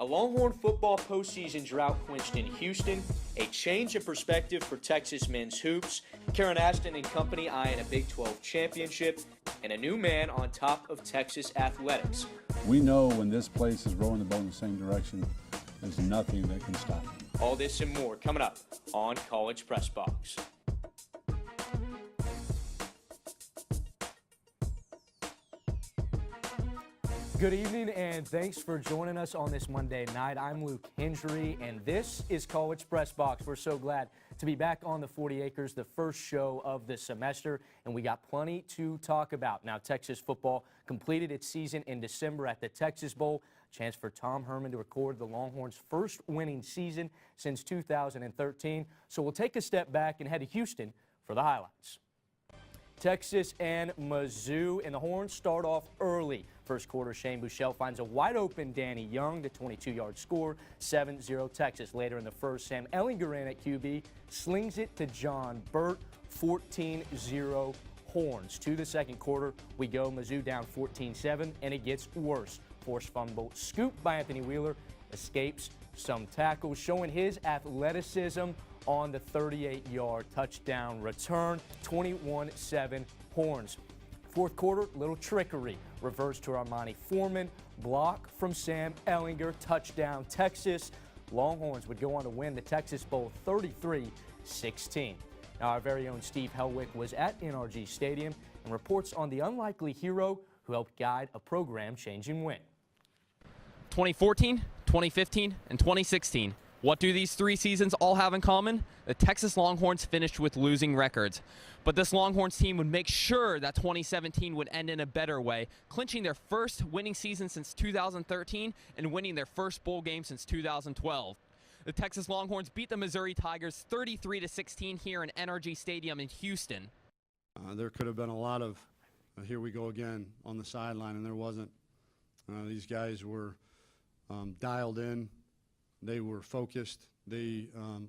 A Longhorn football postseason drought quenched in Houston, a change of perspective for Texas men's hoops, Karen Ashton and company eyeing a Big 12 championship, and a new man on top of Texas athletics. We know when this place is rowing the boat in the same direction, there's nothing that can stop it. All this and more coming up on College Press Box. Good evening, and thanks for joining us on this Monday night. I'm Luke Hendry, and this is College Press Box. We're so glad to be back on the 40 Acres, the first show of the semester, and we got plenty to talk about. Now, Texas football completed its season in December at the Texas Bowl. Chance for Tom Herman to record the Longhorns' first winning season since 2013. So we'll take a step back and head to Houston for the highlights. Texas and Mizzou, and the Horns start off early. First quarter, Shane Buechele finds a wide-open Danny Young, the 22-yard score, 7-0 Texas. Later in the first, Sam Ehlinger in at QB, slings it to John Burt, 14-0 Horns. To the second quarter, we go. Mizzou down 14-7, and it gets worse. Forced fumble scooped by Anthony Wheeler, escapes some tackles, showing his athleticism on the 38-yard touchdown return, 21-7 Horns. Fourth quarter, little trickery. Reverse to Armani Foreman, block from Sam Ehlinger, touchdown Texas. Longhorns would go on to win the Texas Bowl 33-16. Now, our very own Steve Helwick was at NRG Stadium and reports on the unlikely hero who helped guide a program-changing win. 2014, 2015, and 2016. What do these three seasons all have in common? The Texas Longhorns finished with losing records. But this Longhorns team would make sure that 2017 would end in a better way, clinching their first winning season since 2013 and winning their first bowl game since 2012. The Texas Longhorns beat the Missouri Tigers 33-16 here in NRG Stadium in Houston. There could have been a lot of, here we go again on the sideline, and there wasn't. These guys were dialed in. They were focused. They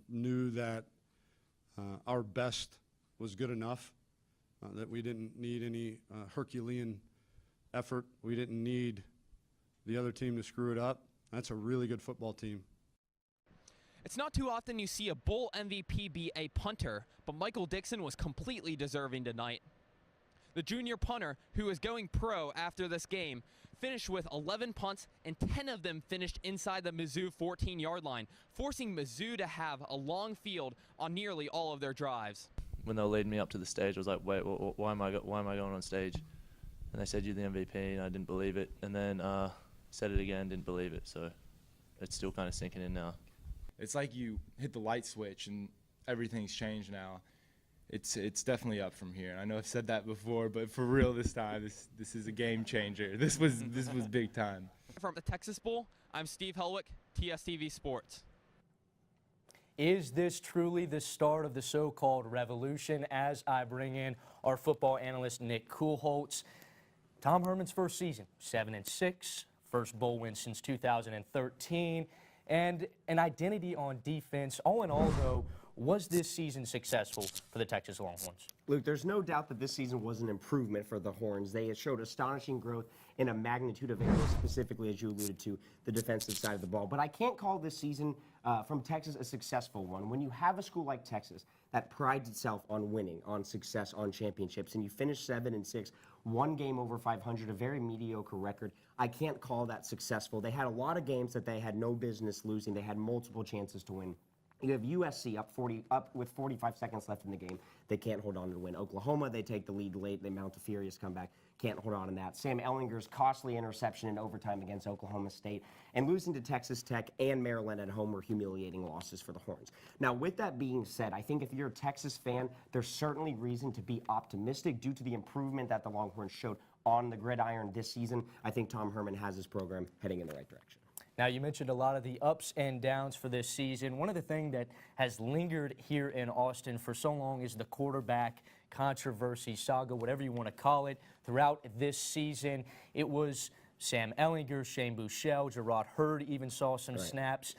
knew that our best was good enough, that we didn't need any Herculean effort. We didn't need the other team to screw it up. That's a really good football team. It's not too often you see a bowl MVP be a punter, but Michael Dixon was completely deserving tonight. The junior punter, who is going pro after this game, finished with 11 punts, and 10 of them finished inside the Mizzou 14-yard line, forcing Mizzou to have a long field on nearly all of their drives. When they were leading me up to the stage, I was like, wait, why am I going on stage? And they said, you're the MVP, and I didn't believe it. And then said it again, didn't believe it. So it's still kind of sinking in now. It's like you hit the light switch and everything's changed now. It's definitely up from here. I know I've said that before, but for real this time, this is a game changer. This was big time. From the Texas Bowl, I'm Steve Helwick, TSTV Sports. Is this truly the start of the so-called revolution? As I bring in our football analyst, Nick Kuhlholz. Tom Herman's first season, 7-6, first bowl win since 2013, and an identity on defense. All in all, though, was this season successful for the Texas Longhorns? Luke, there's no doubt that this season was an improvement for the Horns. They showed astonishing growth in a magnitude of areas, specifically, as you alluded to, the defensive side of the ball. But I can't call this season from Texas a successful one. When you have a school like Texas that prides itself on winning, on success, on championships, and you finish 7-6, one game over 500, a very mediocre record, I can't call that successful. They had a lot of games that they had no business losing. They had multiple chances to win. You have USC up with 45 seconds left in the game. They can't hold on to win. Oklahoma, they take the lead late. They mount a furious comeback. Can't hold on to that. Sam Ehlinger's costly interception in overtime against Oklahoma State. And losing to Texas Tech and Maryland at home were humiliating losses for the Horns. Now, with that being said, I think if you're a Texas fan, there's certainly reason to be optimistic due to the improvement that the Longhorns showed on the gridiron this season. I think Tom Herman has his program heading in the right direction. Now, you mentioned a lot of the ups and downs for this season. One of the things that has lingered here in Austin for so long is the quarterback controversy, saga, whatever you want to call it. Throughout this season, it was Sam Ehlinger, Shane Buechele, Gerard Hurd even saw some snaps.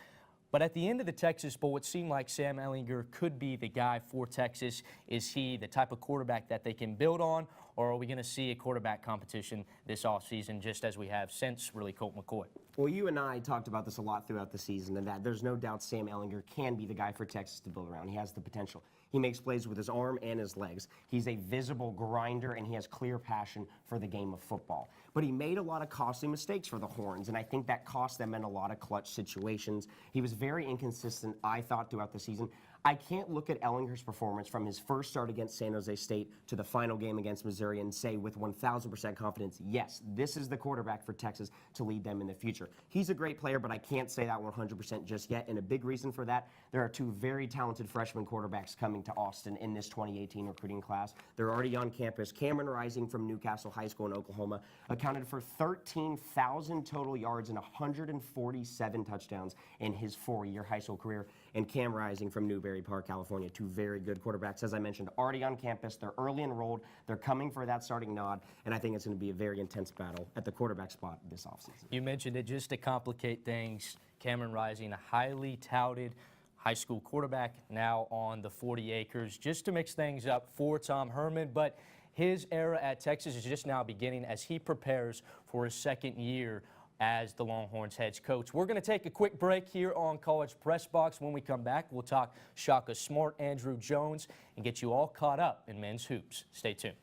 But at the end of the Texas Bowl, it seemed like Sam Ehlinger could be the guy for Texas. Is he the type of quarterback that they can build on? or are we going to see a quarterback competition this offseason just as we have since really Colt McCoy? Well, you and I talked about this a lot throughout the season, and that there's no doubt Sam Ehlinger can be the guy for Texas to build around. He has the potential. He makes plays with his arm and his legs. He's a visible grinder, and he has clear passion for the game of football. But he made a lot of costly mistakes for the Horns, and I think that cost them in a lot of clutch situations. He was very inconsistent, I thought, throughout the season. I can't look at Ehlinger's performance from his first start against San Jose State to the final game against Missouri and say with 1,000% confidence, yes, this is the quarterback for Texas to lead them in the future. He's a great player, but I can't say that 100% just yet, and a big reason for that, there are two very talented freshman quarterbacks coming to Austin in this 2018 recruiting class. They're already on campus. Cameron Rising from Newcastle High School in Oklahoma accounted for 13,000 total yards and 147 touchdowns in his 4-year high school career, and Cam Rising from Newberry Park, California, two very good quarterbacks, as I mentioned, already on campus. They're early enrolled. They're coming for that starting nod, and I think it's going to be a very intense battle at the quarterback spot this offseason. You mentioned it just to complicate things. Cameron Rising, a highly touted high school quarterback, now on the 40 acres, just to mix things up for Tom Herman. But his era at Texas is just now beginning as he prepares for his second year as the Longhorns head coach. We're going to take a quick break here on College Press Box. When we come back, we'll talk Shaka Smart, Andrew Jones, and get you all caught up in men's hoops. Stay tuned.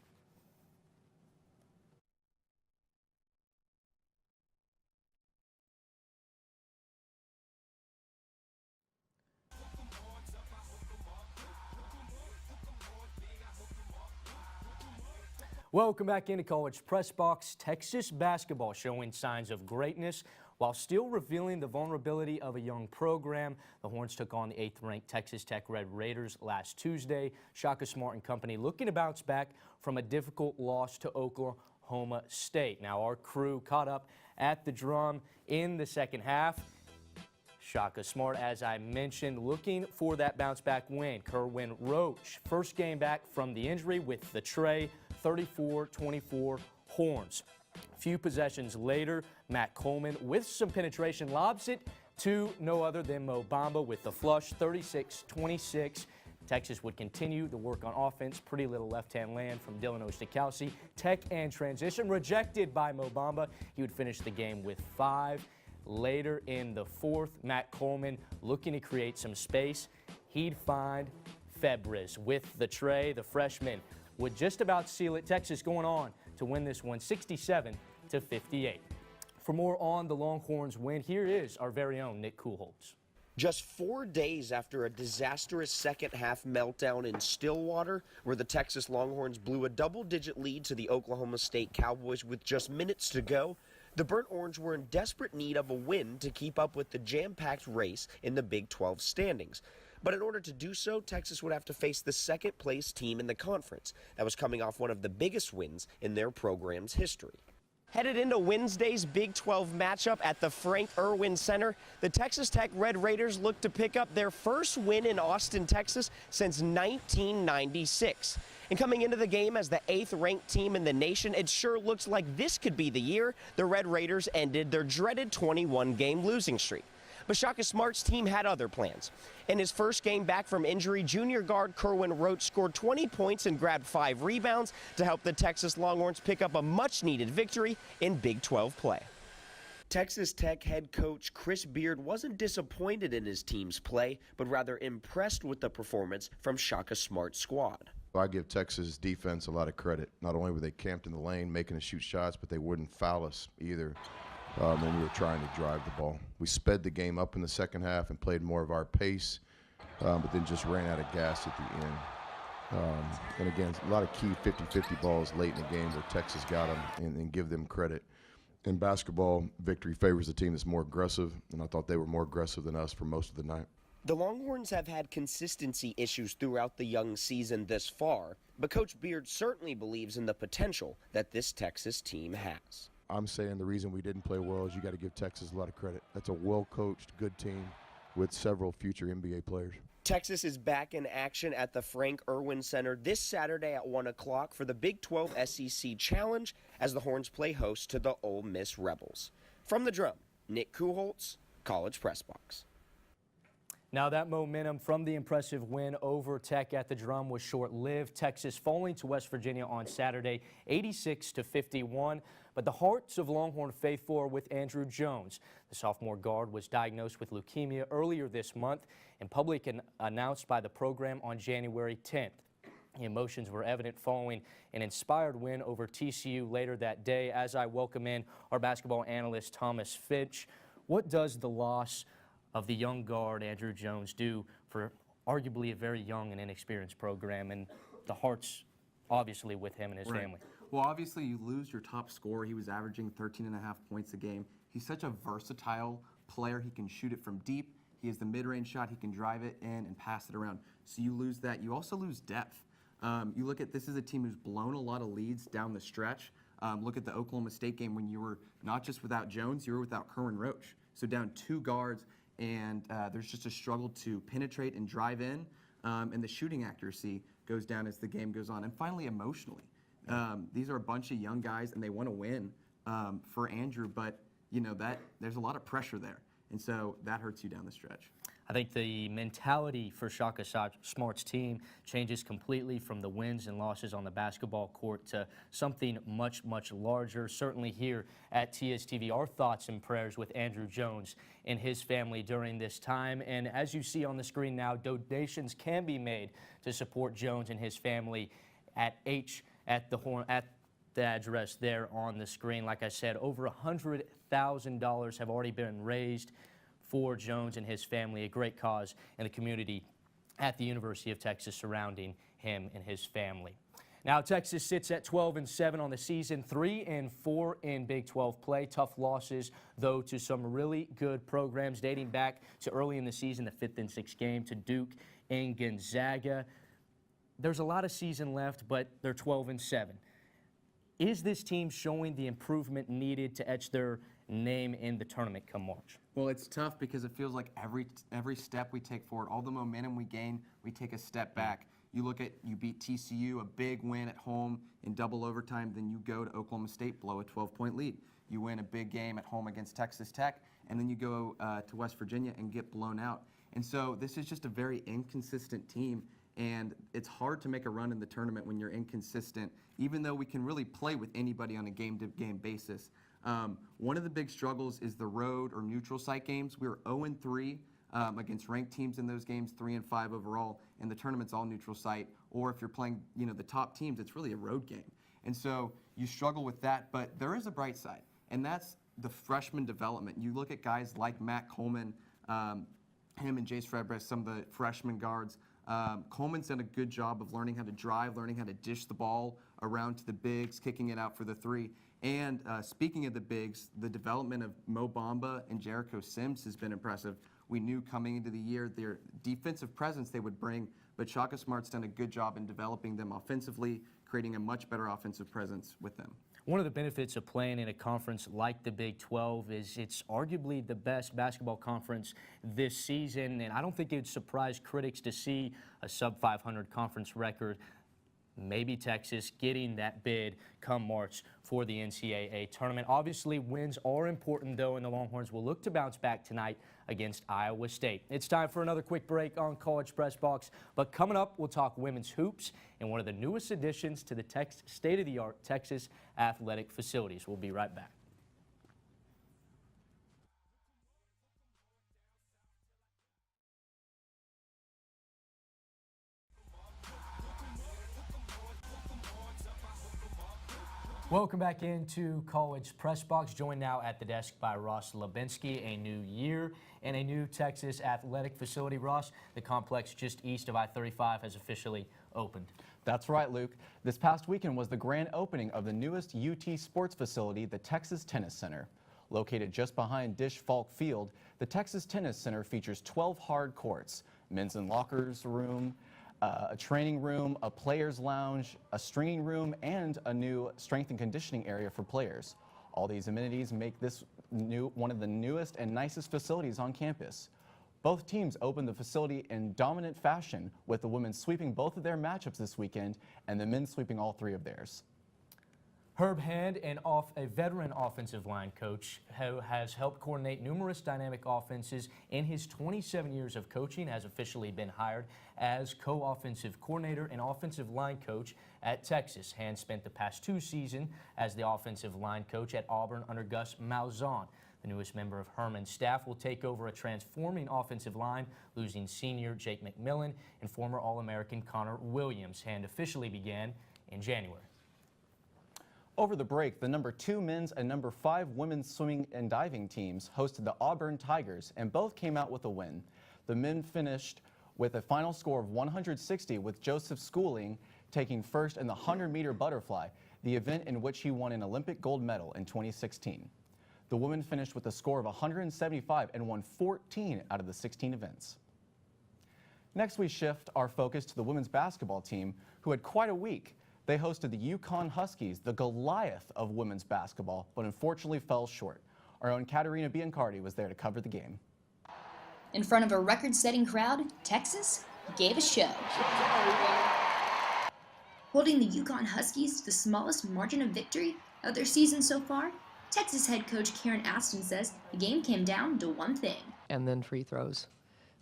Welcome back into College Press Box. Texas basketball showing signs of greatness while still revealing the vulnerability of a young program. The Horns took on the 8th-ranked Texas Tech Red Raiders last Tuesday. Shaka Smart and company looking to bounce back from a difficult loss to Oklahoma State. Now our crew caught up at the Drum in the second half. Shaka Smart, as I mentioned, looking for that bounce-back win. Kerwin Roach, first game back from the injury with the tray, 34-24 Horns. A few possessions later, Matt Coleman with some penetration lobs it to no other than Mo Bamba with the flush, 36-26. Texas would continue the work on offense. Pretty little left-hand land from Dylan Ostakowski. Tech and transition rejected by Mo Bamba. He would finish the game with 5. Later in the fourth, Matt Coleman looking to create some space. He'd find Febres with the tray. The freshman would just about seal it. Texas going on to win this one 67-58. For more on the Longhorns win, here is our very own Nick Kuhlholz. Just 4 days after a disastrous second-half meltdown in Stillwater, where the Texas Longhorns blew a double-digit lead to the Oklahoma State Cowboys with just minutes to go, the Burnt Orange were in desperate need of a win to keep up with the jam-packed race in the Big 12 standings. But in order to do so, Texas would have to face the second-place team in the conference that was coming off one of the biggest wins in their program's history. Headed into Wednesday's Big 12 matchup at the Frank Irwin Center, the Texas Tech Red Raiders look to pick up their first win in Austin, Texas since 1996. And coming into the game as the 8th-ranked team in the nation, it sure looks like this could be the year the Red Raiders ended their dreaded 21-game losing streak. But Shaka Smart's team had other plans. In his first game back from injury, junior guard Kerwin Roach scored 20 points and grabbed 5 rebounds to help the Texas Longhorns pick up a much-needed victory in Big 12 play. Texas Tech head coach Chris Beard wasn't disappointed in his team's play, but rather impressed with the performance from Shaka Smart's squad. I give Texas defense a lot of credit. Not only were they camped in the lane making us shoot shots, but they wouldn't foul us either. When we were trying to drive the ball. We sped the game up in the second half and played more of our pace, but then just ran out of gas at the end. And again, a lot of key 50-50 balls late in the game where Texas got them and give them credit. In basketball, victory favors the team that's more aggressive, and I thought they were more aggressive than us for most of the night. The Longhorns have had consistency issues throughout the young season this far, but Coach Beard certainly believes in the potential that this Texas team has. I'm saying the reason we didn't play well is you got to give Texas a lot of credit. That's a well-coached, good team with several future NBA players. Texas is back in action at the Frank Irwin Center this Saturday at 1 o'clock for the Big 12 SEC Challenge as the Horns play host to the Ole Miss Rebels. From the Drum, Nick Kuhlholz, College Press Box. Now that momentum from the impressive win over Tech at the Drum was short-lived. Texas falling to West Virginia on Saturday, 86-51. But the hearts of Longhorn faithful are with Andrew Jones. The sophomore guard was diagnosed with leukemia earlier this month and publicly announced by the program on January 10th. The emotions were evident following an inspired win over TCU later that day. As I welcome in our basketball analyst, Thomas Finch, what does the loss of the young guard, Andrew Jones, do for arguably a very young and inexperienced program, and the hearts obviously with him and his family? Well, obviously you lose your top scorer. He was averaging 13.5 points a game. He's such a versatile player. He can shoot it from deep. He has the mid-range shot. He can drive it in and pass it around. So you lose that. You also lose depth. You look at, this is a team who's blown a lot of leads down the stretch. Look at the Oklahoma State game when you were not just without Jones, you were without Kerwin Roach. So down 2 guards, and there's just a struggle to penetrate and drive in, and the shooting accuracy goes down as the game goes on. And finally, emotionally, these are a bunch of young guys, and they want to win for Andrew, but you know that there's a lot of pressure there, and so that hurts you down the stretch. I think the mentality for Shaka Smart's team changes completely from the wins and losses on the basketball court to something much, much larger. Certainly here at TSTV, our thoughts and prayers with Andrew Jones and his family during this time. And as you see on the screen now, donations can be made to support Jones and his family at the address there on the screen. Like I said, over $100,000 have already been raised for Jones and his family, a great cause in the community at the University of Texas surrounding him and his family. Now Texas sits at 12-7 on the season, 3-4 in Big 12 play. Tough losses, though, to some really good programs dating back to early in the season, the 5th and 6th game to Duke and Gonzaga. There's a lot of season left, but they're 12-7. Is this team showing the improvement needed to etch their name in the tournament come March? Well, it's tough because it feels like every step we take forward, all the momentum we gain, we take a step back. You beat TCU, a big win at home in double overtime, then you go to Oklahoma State, blow a 12-point lead. You win a big game at home against Texas Tech, and then you go to West Virginia and get blown out. And so this is just a very inconsistent team, and it's hard to make a run in the tournament when you're inconsistent, even though we can really play with anybody on a game-to-game basis. One of the big struggles is the road or neutral site games. We were 0-3 against ranked teams in those games, 3-5 overall, and the tournament's all neutral site. Or if you're playing, the top teams, it's really a road game. And so you struggle with that, but there is a bright side, and that's the freshman development. You look at guys like Matt Coleman, him and Jace Fredbreast, some of the freshman guards. Coleman's done a good job of learning how to drive, learning how to dish the ball around to the bigs, kicking it out for the 3. And speaking of the bigs, the development of Mo Bamba and Jericho Sims has been impressive. We knew coming into the year their defensive presence they would bring, but Shaka Smart's done a good job in developing them offensively, creating a much better offensive presence with them. One of the benefits of playing in a conference like the Big 12 is it's arguably the best basketball conference this season, and I don't think it would surprise critics to see a sub-500 conference record. Maybe Texas getting that bid come March for the NCAA tournament. Obviously, wins are important, though, and the Longhorns will look to bounce back tonight against Iowa State. It's time for another quick break on College Press Box, but coming up, we'll talk women's hoops and one of the newest additions to the state-of-the-art Texas athletic facilities. We'll be right back. Welcome back into College Press Box, joined now at the desk by Ross Lubinsky. A new year and a new Texas athletic facility. Ross, the complex just east of I-35 has officially opened. That's right, Luke. This past weekend was the grand opening of the newest UT sports facility, the Texas Tennis Center. Located just behind Dish Falk Field, the Texas Tennis Center features 12 hard courts, men's and lockers room, a training room, a player's lounge, a stringing room, and a new strength and conditioning area for players. All these amenities make this one of the newest and nicest facilities on campus. Both teams opened the facility in dominant fashion, with the women sweeping both of their matchups this weekend and the men sweeping all 3 of theirs. Herb Hand, a veteran offensive line coach who has helped coordinate numerous dynamic offenses in his 27 years of coaching, has officially been hired as co-offensive coordinator and offensive line coach at Texas. Hand spent the past 2 seasons as the offensive line coach at Auburn under Gus Malzahn. The newest member of Herman's staff will take over a transforming offensive line, losing senior Jake McMillan and former All-American Connor Williams. Hand officially began in January. Over the break, the number 2 men's and number 5 women's swimming and diving teams hosted the Auburn Tigers, and both came out with a win. The men finished with a final score of 160, with Joseph Schooling taking first in the 100-meter butterfly, the event in which he won an Olympic gold medal in 2016. The women finished with a score of 175 and won 14 out of the 16 events. Next, we shift our focus to the women's basketball team, who had quite a week. They hosted the UConn Huskies, the Goliath of women's basketball, but unfortunately fell short. Our own Katerina Biancardi was there to cover the game. In front of a record-setting crowd, Texas gave a show. Holding the UConn Huskies to the smallest margin of victory of their season so far, Texas head coach Karen Aston says the game came down to one thing. And then free throws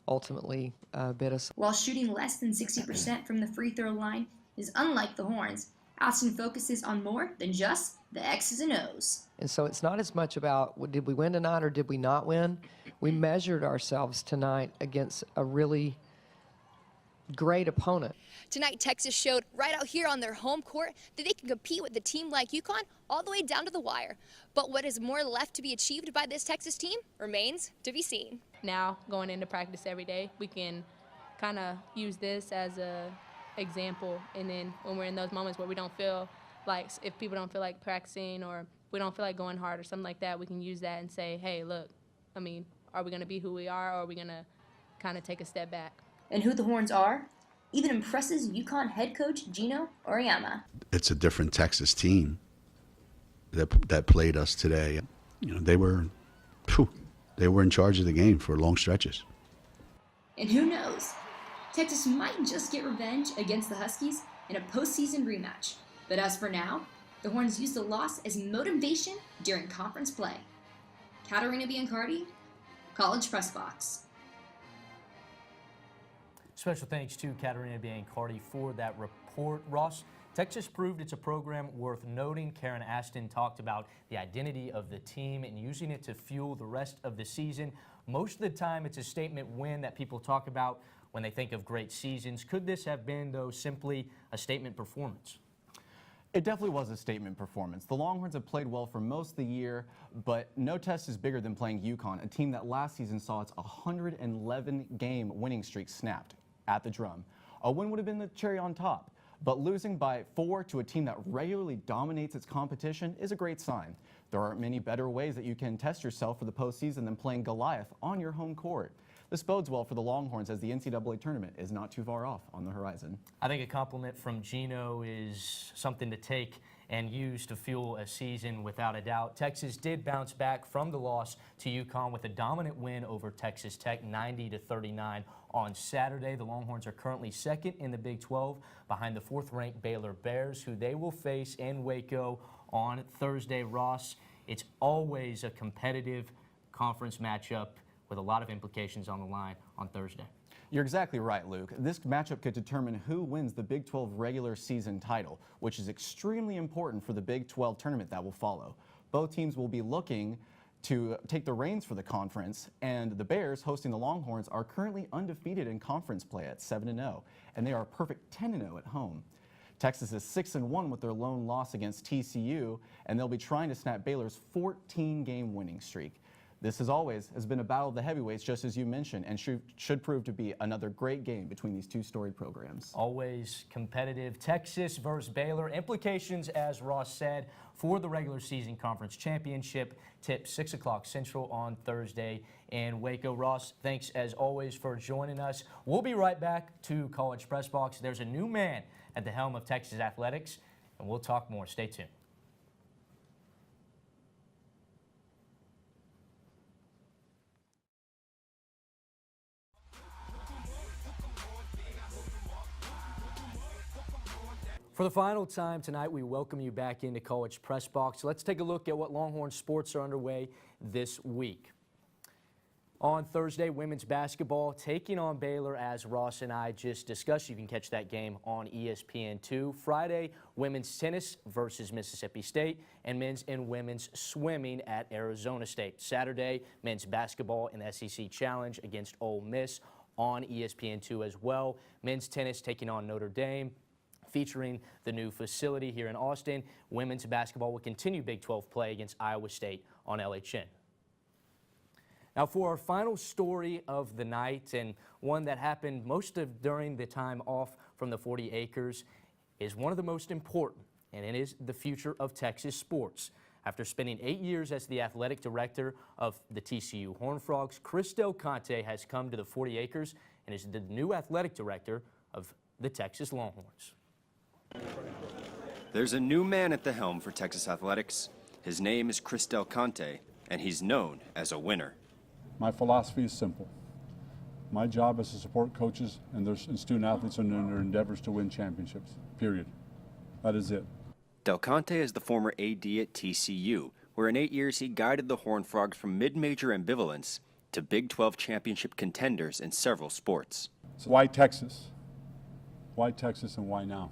ultimately bit us. While shooting less than 60% from the free throw line is unlike the Horns, Aston focuses on more than just the X's and O's. And so it's not as much about did we win tonight or did we not win. We measured ourselves tonight against a really great opponent. Tonight, Texas showed right out here on their home court that they can compete with a team like UConn all the way down to the wire. But what is more left to be achieved by this Texas team remains to be seen. Now, going into practice every day, we can kind of use this as a example, and then when we're in those moments where we don't feel like, if people don't feel like practicing or we don't feel like going hard or something like that, we can use that and say, hey, look, I mean, are we going to be who we are, or are we going to kind of take a step back? And who the Horns are even impresses UConn head coach Gino Auriemma. It's a different Texas team that played us today. You know, they were in charge of the game for long stretches. And who knows, Texas might just get revenge against the Huskies in a postseason rematch. But as for now, the Horns used the loss as motivation during conference play. Katerina Biancardi, College Press Box. Special thanks to Katerina Biancardi for that report. Ross, Texas proved it's a program worth noting. Karen Aston talked about the identity of the team and using it to fuel the rest of the season. Most of the time, it's a statement win that people talk about when they think of great seasons. Could this have been, though, simply a statement performance? It definitely was a statement performance. The Longhorns have played well for most of the year, but no test is bigger than playing UConn, a team that last season saw its 111-game winning streak snapped at the drum. A win would have been the cherry on top, but losing by 4 to a team that regularly dominates its competition is a great sign. There aren't many better ways that you can test yourself for the postseason than playing Goliath on your home court. This bodes well for the Longhorns as the NCAA tournament is not too far off on the horizon. I think a compliment from Gino is something to take and use to fuel a season without a doubt. Texas did bounce back from the loss to UConn with a dominant win over Texas Tech, 90-39 on Saturday. The Longhorns are currently second in the Big 12 behind the 4th-ranked Baylor Bears, who they will face in Waco on Thursday. Ross, it's always a competitive conference matchup with a lot of implications on the line on Thursday. You're exactly right, Luke. This matchup could determine who wins the Big 12 regular season title, which is extremely important for the Big 12 tournament that will follow. Both teams will be looking to take the reins for the conference, and the Bears, hosting the Longhorns, are currently undefeated in conference play at 7-0, and they are a perfect 10-0 at home. Texas is 6-1 with their lone loss against TCU, and they'll be trying to snap Baylor's 14-game winning streak. This, as always, has been a battle of the heavyweights, just as you mentioned, and should prove to be another great game between these two storied programs. Always competitive. Texas versus Baylor. Implications, as Ross said, for the regular season conference championship. Tip 6 o'clock Central on Thursday in Waco. Ross, thanks as always for joining us. We'll be right back to College Press Box. There's a new man at the helm of Texas athletics, and we'll talk more. Stay tuned. For the final time tonight, we welcome you back into College Press Box. Let's take a look at what Longhorn sports are underway this week. On Thursday, women's basketball taking on Baylor, as Ross and I just discussed. You can catch that game on ESPN2. Friday, women's tennis versus Mississippi State, and men's and women's swimming at Arizona State. Saturday, men's basketball in the SEC Challenge against Ole Miss on ESPN2 as well. Men's tennis taking on Notre Dame, featuring the new facility here in Austin. Women's basketball will continue Big 12 play against Iowa State on LHN. Now for our final story of the night, and one that happened most of during the time off from the 40 acres, is one of the most important, and it is the future of Texas sports. After spending 8 years as the athletic director of the TCU Horned Frogs, Chris Del Conte has come to the 40 acres and is the new athletic director of the Texas Longhorns. There's a new man at the helm for Texas athletics. His name is Chris Del Conte, and he's known as a winner. My philosophy is simple. My job is to support coaches and student athletes in their endeavors to win championships, period. That is it. Del Conte is the former AD at TCU, where in 8 years he guided the Horned Frogs from mid-major ambivalence to Big 12 championship contenders in several sports. So why Texas? Why Texas and why now?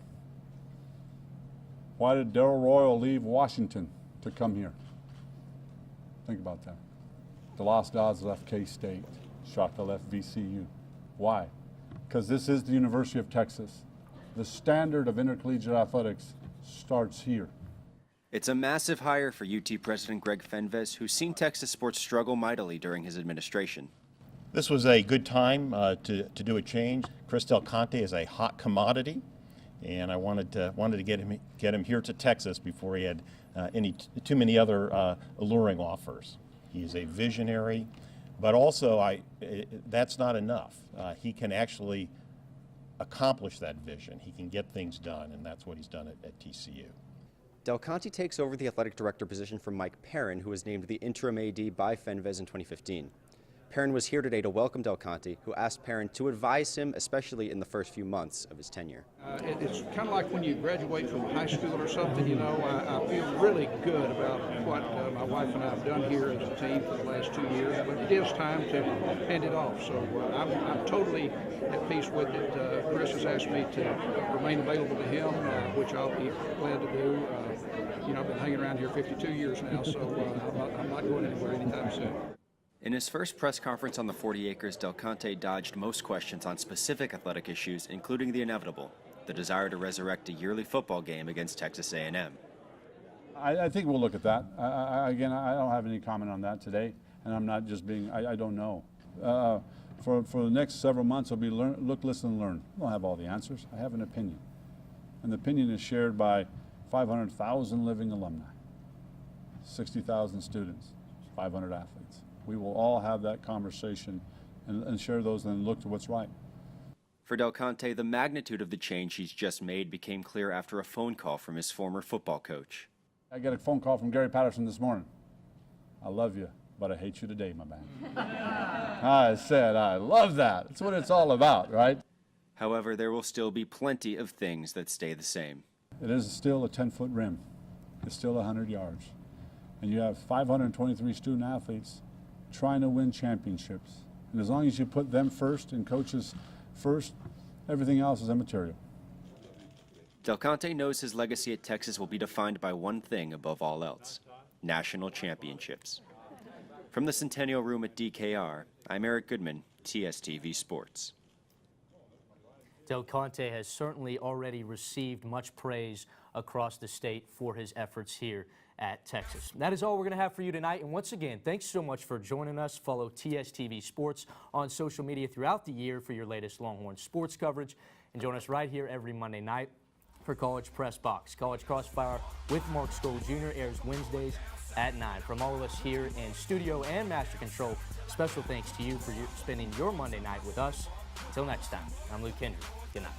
Why did Darrell Royal leave Washington to come here? Think about that. DeLoss Dodds left K-State. Shaka left VCU. Why? Because this is the University of Texas. The standard of intercollegiate athletics starts here. It's a massive hire for UT President Greg Fenves, who's seen Texas sports struggle mightily during his administration. This was a good time to do a change. Chris Del Conte is a hot commodity, and I wanted to get him here to Texas before he had too many other alluring offers. He's a visionary, but also that's not enough. He can actually accomplish that vision. He can get things done, and that's what he's done at TCU. Del Conte takes over the athletic director position from Mike Perrin, who was named the interim AD by Fenves in 2015. Perrin was here today to welcome Del Conte, who asked Perrin to advise him, especially in the first few months of his tenure. It's kind of like when you graduate from high school or something, you know, I feel really good about what my wife and I have done here as a team for the last 2 years, but it is time to hand it off. So I'm totally at peace with it. Chris has asked me to remain available to him, which I'll be glad to do. You know, I've been hanging around here 52 years now, so I'm not going anywhere anytime soon. In his first press conference on the 40 acres, Del Conte dodged most questions on specific athletic issues, including the inevitable, the desire to resurrect a yearly football game against Texas A&M. I think we'll look at that. Again, I don't have any comment on that today, and I'm not just being, I don't know. For the next several months, I'll be look, listen, and learn. I don't have all the answers. I have an opinion. And the opinion is shared by 500,000 living alumni, 60,000 students, 500 athletes. We will all have that conversation and share those and look to what's right. For Del Conte, the magnitude of the change he's just made became clear after a phone call from his former football coach. I got a phone call from Gary Patterson this morning. I love you, but I hate you today, my man. I said, I love that. That's what it's all about, right? However, there will still be plenty of things that stay the same. It is still a 10-foot rim. It's still 100 yards. And you have 523 student athletes trying to win championships. And as long as you put them first and coaches first, everything else is immaterial. Del Conte knows his legacy at Texas will be defined by one thing above all else: national championships. From the Centennial Room at DKR, I'm Eric Goodman, TSTV Sports. Del Conte has certainly already received much praise across the state for his efforts here at Texas. That is all we're going to have for you tonight. And once again, thanks so much for joining us. Follow TSTV Sports on social media throughout the year for your latest Longhorn sports coverage. And join us right here every Monday night for College Press Box. College Crossfire with Mark Stoll Jr. airs Wednesdays at 9. From all of us here in studio and Master Control, special thanks to you for spending your Monday night with us. Until next time, I'm Luke Hendry. Good night.